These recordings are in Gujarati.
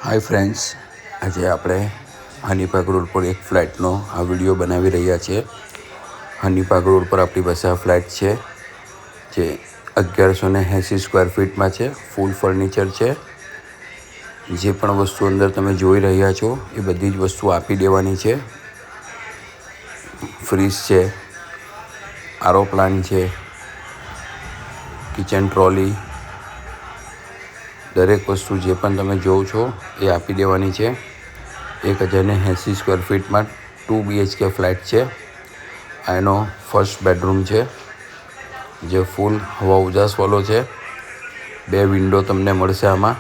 હાય ફ્રેન્ડ્સ, આજે આપણે હનીપાક રોડ પર એક ફ્લેટનો આ વિડીયો બનાવી રહ્યા છીએ. હનીપાક રોડ પર આપણી પાસે આ ફ્લેટ છે જે 1180 સ્ક્વેર ફીટમાં છે. ફૂલ ફર્નિચર છે. જે પણ વસ્તુ અંદર તમે જોઈ રહ્યા છો એ બધી જ વસ્તુ આપી દેવાની છે. ફ્રીજ છે, આરો પ્લાન્ટ છે, કિચન ટ્રોલી, દરેક વસ્તુ જે પણ તમે જોવો છો એ આપી દેવાની છે. 1080 સ્ક્વેર ફીટમાં 2 BHK ફ્લેટ છે. આ એનો ફર્સ્ટ બેડરૂમ છે જે ફૂલ હવા ઉજાસવાળો છે. 2 વિન્ડો તમને મળશે આમાં.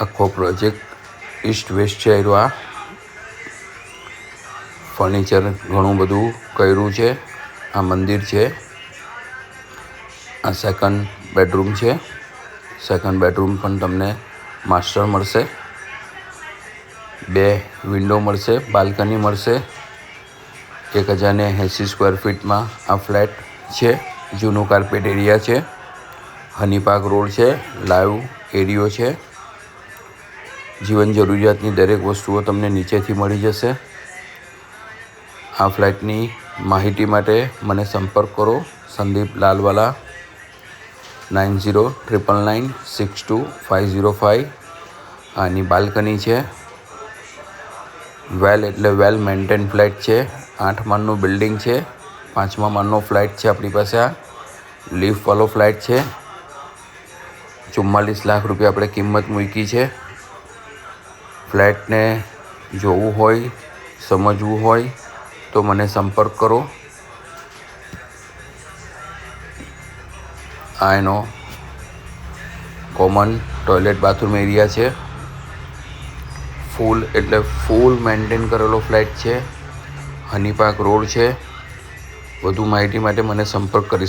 આખો પ્રોજેક્ટ ઈસ્ટ વેસ્ટ છે. આ ફર્નિચર ઘણું બધું કર્યું છે. આ મંદિર છે. આ સેકન્ડ બેડરૂમ છે. સેકન્ડ બેડરૂમ પણ તમને માસ્ટર મળશે. 2 વિન્ડો મળશે, બાલ્કની મળશે. 1080 સ્ક્વેર ફીટમાં આ ફ્લેટ છે. જૂનું કાર્પેટ એરિયા છે. હનીપાક રોડ છે. લાઈવ એરિયો છે. જીવન જરૂરિયાતની દરેક વસ્તુઓ તમને નીચેથી મળી જશે. આ ફ્લેટની માહિતી માટે મને સંપર્ક કરો. સંદીપ લાલવાલા 9099962505. આની બાલ્કની છે. વેલ મેન્ટેન ફ્લેટ છે. 8 માળનું બિલ્ડિંગ છે. 5મા માળનો ફ્લેટ છે આપણી પાસે. આ લિફ્ટવાળો ફ્લેટ છે. 44 લાખ રૂપિયા આપણે કિંમત મૂકી છે. ફ્લેટને જોવું હોય, સમજવું હોય તો મને સંપર્ક કરો. આ એનો કોમન ટોયલેટ બાથરૂમ એરિયા છે. ફૂલ મેન્ટેન કરેલો ફ્લેટ છે. હનીપાક રોડ છે. વધુ માહિતી માટે મને સંપર્ક કરી